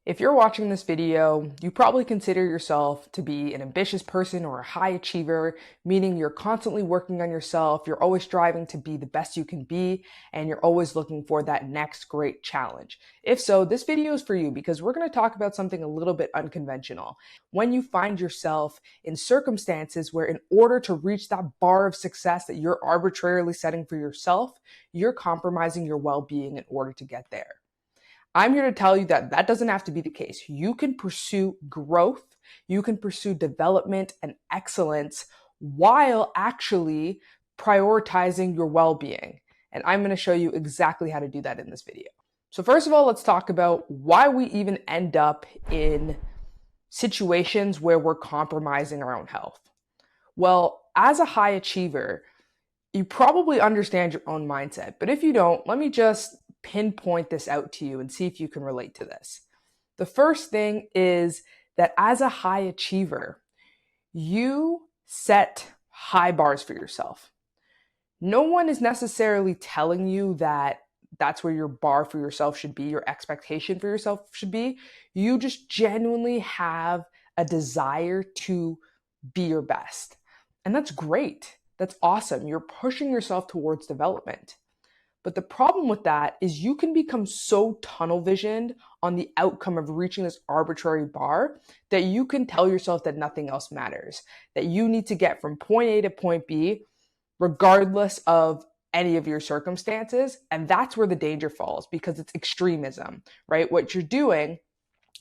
If you're watching this video, you probably consider yourself to be an ambitious person or a high achiever, meaning you're constantly working on yourself, you're always striving to be the best you can be, and you're always looking for that next great challenge. If so, this video is for you because we're going to talk about something a little bit unconventional. When you find yourself in circumstances where in order to reach that bar of success that you're arbitrarily setting for yourself, you're compromising your well-being in order to get there. I'm here to tell you that that doesn't have to be the case. You can pursue growth, you can pursue development and excellence while actually prioritizing your well-being. And I'm going to show you exactly how to do that in this video. So first of all, let's talk about why we even end up in situations where we're compromising our own health. Well, as a high achiever, you probably understand your own mindset, but if you don't, let me just pinpoint this out to you and see if you can relate to this. The first thing is that as a high achiever, you set high bars for yourself. No one is necessarily telling you that that's where your bar for yourself should be, your expectation for yourself should be. You just genuinely have a desire to be your best. And that's great. That's awesome. You're pushing yourself towards development. But the problem with that is you can become so tunnel visioned on the outcome of reaching this arbitrary bar that you can tell yourself that nothing else matters, that you need to get from point A to point B, regardless of any of your circumstances. And that's where the danger falls because it's extremism, right? What you're doing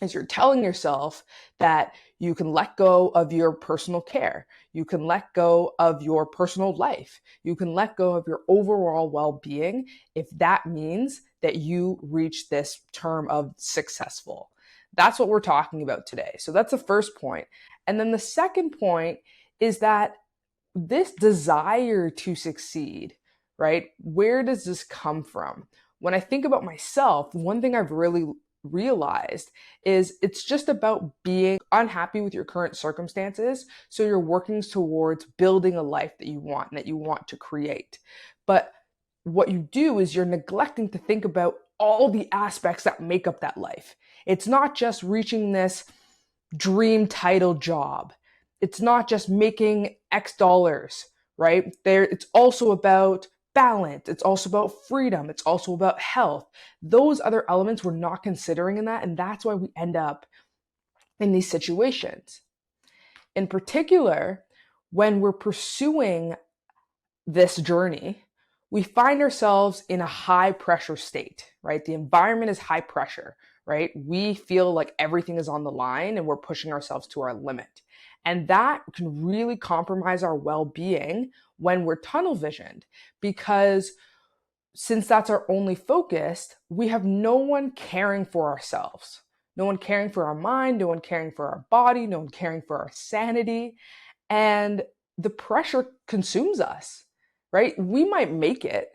is you're telling yourself that you can let go of your personal care. You can let go of your personal life. You can let go of your overall well-being if that means that you reach this term of successful. That's what we're talking about today. So that's the first point. And then the second point is that this desire to succeed, right? Where does this come from? When I think about myself, one thing I've really realized is it's just about being unhappy with your current circumstances. So you're working towards building a life that you want and that you want to create. But what you do is you're neglecting to think about all the aspects that make up that life. It's not just reaching this dream title job. It's not just making X dollars, right? It's also about balance. It's also about freedom. It's also about health. Those other elements we're not considering in that. And that's why we end up in these situations. In particular, when we're pursuing this journey, we find ourselves in a high pressure state, right? The environment is high pressure, right? We feel like everything is on the line and we're pushing ourselves to our limit. And that can really compromise our well-being when we're tunnel visioned, because since that's our only focus, we have no one caring for ourselves, no one caring for our mind, no one caring for our body, no one caring for our sanity. And the pressure consumes us, right? We might make it,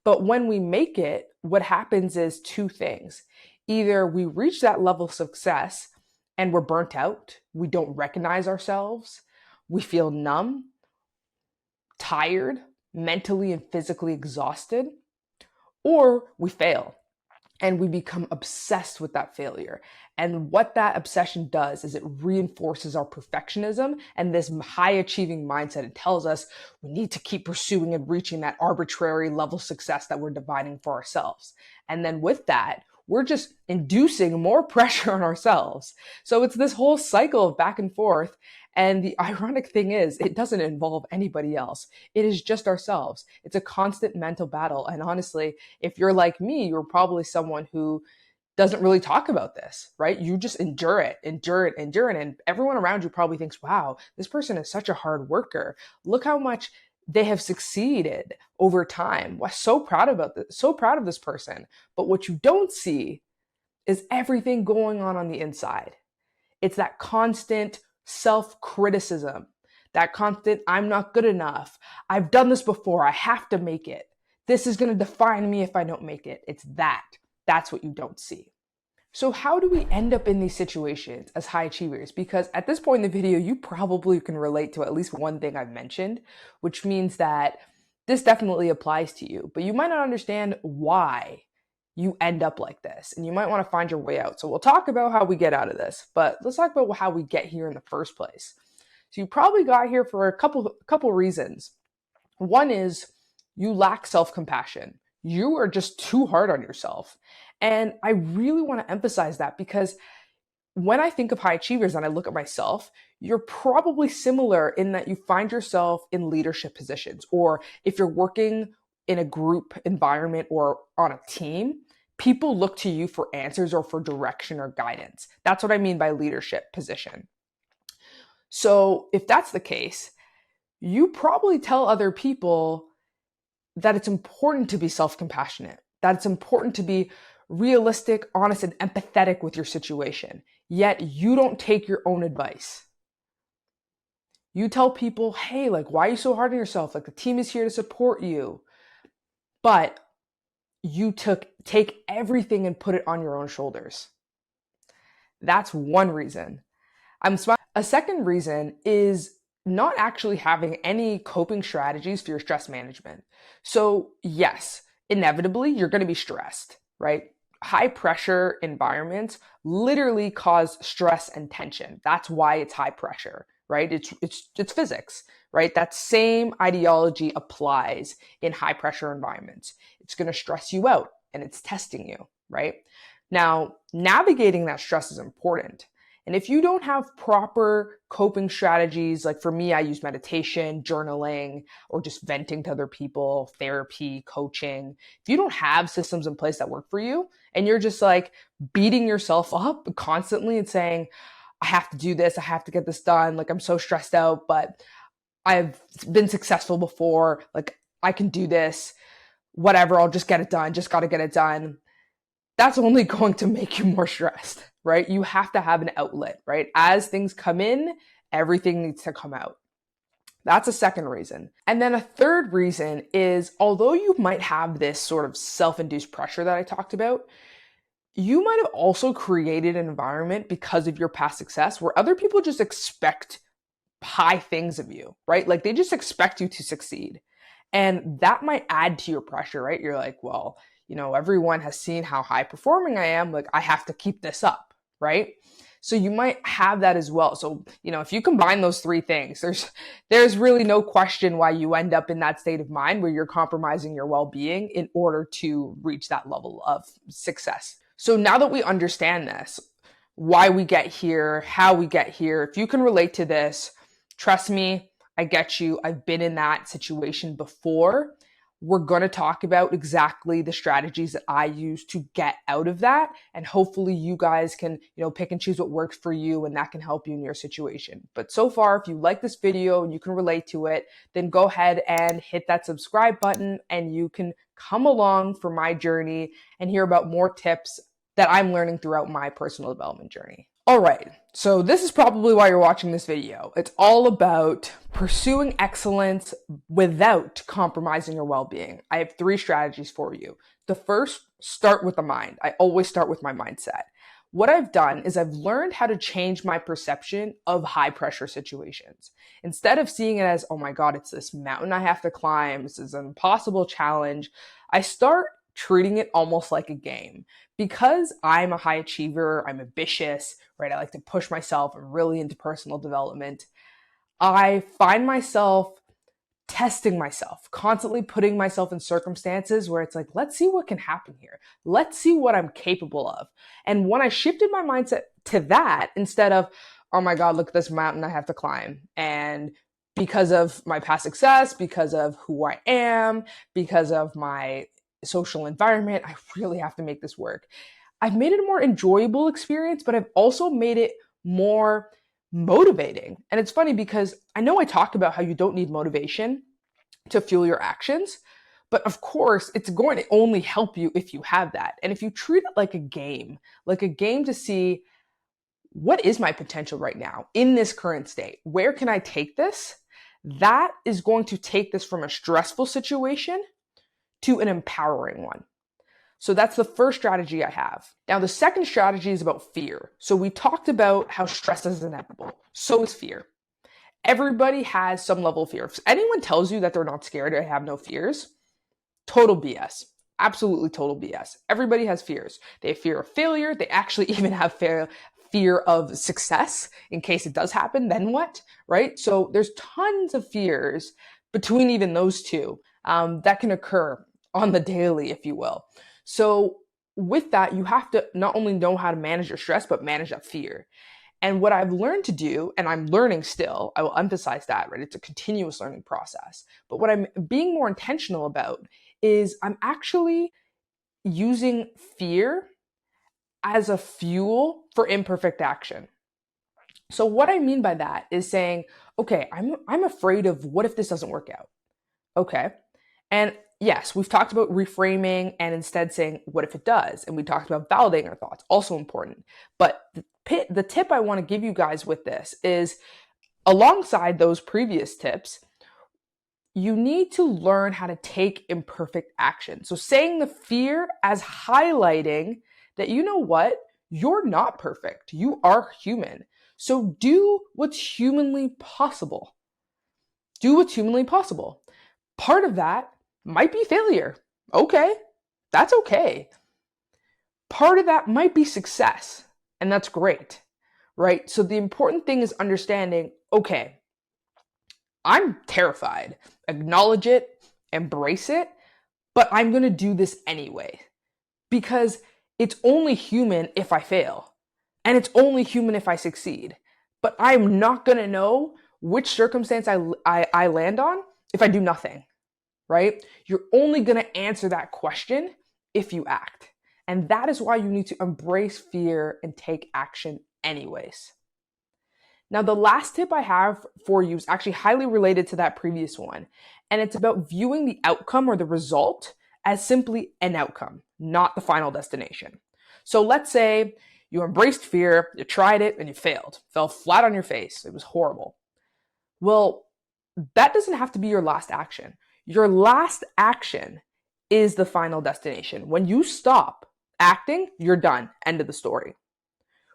but when we make it, what happens is two things. Either we reach that level of success and we're burnt out, we don't recognize ourselves, we feel numb, tired, mentally and physically exhausted, or we fail and we become obsessed with that failure. And what that obsession does is it reinforces our perfectionism and this high achieving mindset. It tells us we need to keep pursuing and reaching that arbitrary level of success that we're defining for ourselves. And then with that, we're just inducing more pressure on ourselves. So it's this whole cycle of back and forth. And the ironic thing is, it doesn't involve anybody else. It is just ourselves. It's a constant mental battle. And honestly, if you're like me, you're probably someone who doesn't really talk about this, right? You just endure it. And everyone around you probably thinks, wow, this person is such a hard worker. Look how much they have succeeded over time. We're so proud about this, so proud of this person. But what you don't see is everything going on the inside. It's that constant self-criticism, that constant, I'm not good enough. I've done this before. I have to make it. This is going to define me if I don't make it. It's that. That's what you don't see. So how do we end up in these situations as high achievers? Because at this point in the video, you probably can relate to at least one thing I've mentioned, which means that this definitely applies to you, but you might not understand why you end up like this, and you might want to find your way out. So we'll talk about how we get out of this, but let's talk about how we get here in the first place. So you probably got here for a couple reasons. One is you lack self-compassion. You are just too hard on yourself. And I really want to emphasize that, because when I think of high achievers and I look at myself, you're probably similar in that you find yourself in leadership positions, or if you're working in a group environment or on a team, people look to you for answers or for direction or guidance. That's what I mean by leadership position. So if that's the case, you probably tell other people that it's important to be self-compassionate, that it's important to be realistic, honest, and empathetic with your situation. Yet you don't take your own advice. You tell people, hey, like, why are you so hard on yourself? Like, the team is here to support you. But you take everything and put it on your own shoulders. That's one reason. A second reason is not actually having any coping strategies for your stress management. So yes, inevitably you're going to be stressed, right? High pressure environments literally cause stress and tension. That's why it's high pressure, right? It's physics, right? That same ideology applies in high pressure environments. It's going to stress you out and it's testing you, right? Now, navigating that stress is important. And if you don't have proper coping strategies, like for me, I use meditation, journaling, or just venting to other people, therapy, coaching. If you don't have systems in place that work for you, and you're just like beating yourself up constantly and saying, I have to do this, I have to get this done, like I'm so stressed out, but I've been successful before, like I can do this, whatever, I'll just get it done, just got to get it done. That's only going to make you more stressed, right? You have to have an outlet, right? As things come in, everything needs to come out. That's a second reason. And then a third reason is, although you might have this sort of self-induced pressure that I talked about, you might have also created an environment because of your past success where other people just expect high things of you, right? Like they just expect you to succeed. And that might add to your pressure, right? You're like, well, everyone has seen how high performing I am. Like I have to keep this up, right? So you might have that as well. So, if you combine those three things, there's really no question why you end up in that state of mind where you're compromising your well-being in order to reach that level of success. So now that we understand this, why we get here, how we get here, if you can relate to this, trust me, I get you. I've been in that situation before. We're going to talk about exactly the strategies that I use to get out of that. And hopefully you guys can, pick and choose what works for you, and that can help you in your situation. But so far, if you like this video and you can relate to it, then go ahead and hit that subscribe button and you can come along for my journey and hear about more tips that I'm learning throughout my personal development journey. All right, so this is probably why you're watching this video. It's all about pursuing excellence without compromising your well-being. I have 3 strategies for you. The first, start with the mind. I always start with my mindset. What I've done is I've learned how to change my perception of high pressure situations. Instead of seeing it as, oh my God, it's this mountain I have to climb, this is an impossible challenge, I start treating it almost like a game. Because I'm a high achiever, I'm ambitious, right? I like to push myself, I'm really into personal development. I find myself testing myself, constantly putting myself in circumstances where it's like, let's see what can happen here. Let's see what I'm capable of. And when I shifted my mindset to that, instead of, oh my God, look at this mountain I have to climb. And because of my past success, because of who I am, because of my social environment, I really have to make this work. I've made it a more enjoyable experience, but I've also made it more motivating. And it's funny because I know I talked about how you don't need motivation to fuel your actions, but of course it's going to only help you if you have that. And if you treat it like a game to see, what is my potential right now in this current state? Where can I take this? That is going to take this from a stressful situation to an empowering one. So that's the first strategy I have. Now, the second strategy is about fear. So we talked about how stress is inevitable. So is fear. Everybody has some level of fear. If anyone tells you that they're not scared or have no fears, total BS. Absolutely total BS. Everybody has fears. They have fear of failure. They actually even have fear of success in case it does happen. Then what? Right? So there's tons of fears between even those two that can occur on the daily, if you will. So with that, you have to not only know how to manage your stress, but manage that fear. And what I've learned to do, and I'm learning still, I will emphasize that, right? It's a continuous learning process. But what I'm being more intentional about is I'm actually using fear as a fuel for imperfect action. So what I mean by that is saying, okay, I'm afraid of what if this doesn't work out? Okay. And yes, we've talked about reframing and instead saying, what if it does? And we talked about validating our thoughts, also important. But the tip I want to give you guys with this is alongside those previous tips, you need to learn how to take imperfect action. So saying the fear as highlighting that, you know what? You're not perfect. You are human. So do what's humanly possible. Do what's humanly possible. Part of that might be failure. Okay, that's okay. Part of that might be success, and that's great, right? So the important thing is understanding, okay, I'm terrified. Acknowledge it, embrace it, but I'm going to do this anyway because it's only human if I fail, and it's only human if I succeed. But I'm not going to know which circumstance I land on if I do nothing, right? You're only going to answer that question if you act. And that is why you need to embrace fear and take action anyways. Now, the last tip I have for you is actually highly related to that previous one. And it's about viewing the outcome or the result as simply an outcome, not the final destination. So let's say you embraced fear, you tried it, and you failed, fell flat on your face. It was horrible. Well, that doesn't have to be your last action. Your last action is the final destination. When you stop acting, you're done. End of the story.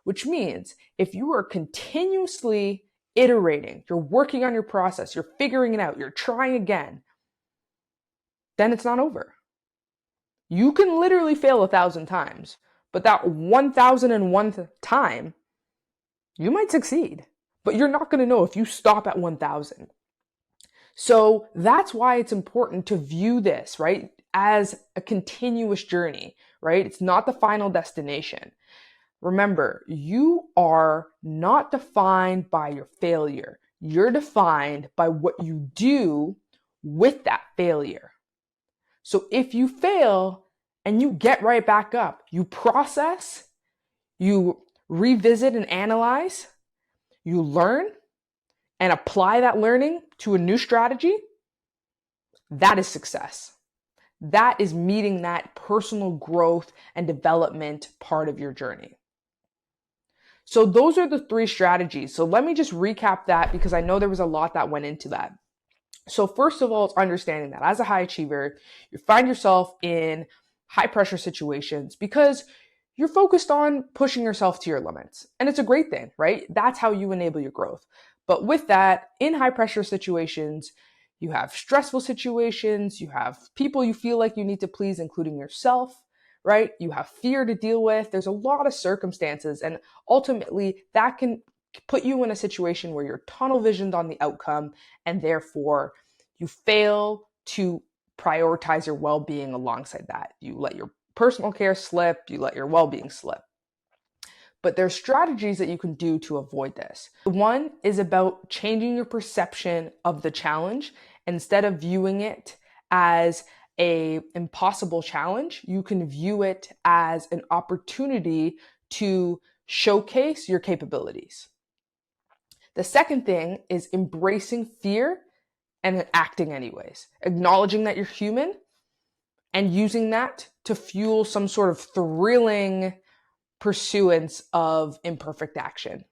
Which means if you are continuously iterating, you're working on your process, you're figuring it out, you're trying again, then it's not over. You can literally fail 1,000 times, but that 1,001th time, you might succeed, but you're not going to know if you stop at 1,000. So that's why it's important to view this, right, as a continuous journey, right? It's not the final destination. Remember, you are not defined by your failure. You're defined by what you do with that failure. So if you fail and you get right back up, you process, you revisit and analyze, you learn and apply that learning to a new strategy, that is success. That is meeting that personal growth and development part of your journey. So those are the 3 strategies. So let me just recap that because I know there was a lot that went into that. So first of all, it's understanding that as a high achiever, you find yourself in high pressure situations because you're focused on pushing yourself to your limits. And it's a great thing, right? That's how you enable your growth. But with that, in high pressure situations, you have stressful situations, you have people you feel like you need to please, including yourself, right? You have fear to deal with. There's a lot of circumstances. And ultimately, that can put you in a situation where you're tunnel visioned on the outcome and therefore you fail to prioritize your well-being alongside that. You let your personal care slip, you let your well-being slip. But there's strategies that you can do to avoid this. One is about changing your perception of the challenge. Instead of viewing it as an impossible challenge, you can view it as an opportunity to showcase your capabilities. The second thing is embracing fear and acting anyways, acknowledging that you're human and using that to fuel some sort of thrilling pursuance of imperfect action.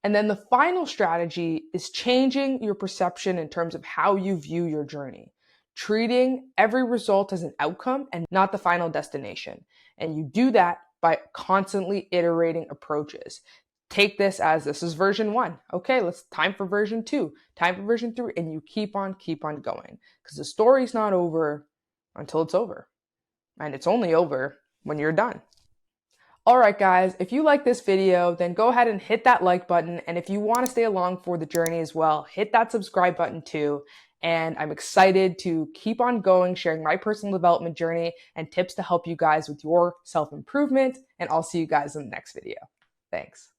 And then the final strategy is changing your perception in terms of how you view your journey, treating every result as an outcome and not the final destination. And you do that by constantly iterating approaches. Take this as this is version 1. Okay, time for version 2, time for version 3, and you keep on going because the story's not over until it's over. And it's only over when you're done. All right, guys, if you like this video, then go ahead and hit that like button. And if you want to stay along for the journey as well, hit that subscribe button too. And I'm excited to keep on going, sharing my personal development journey and tips to help you guys with your self-improvement. And I'll see you guys in the next video. Thanks.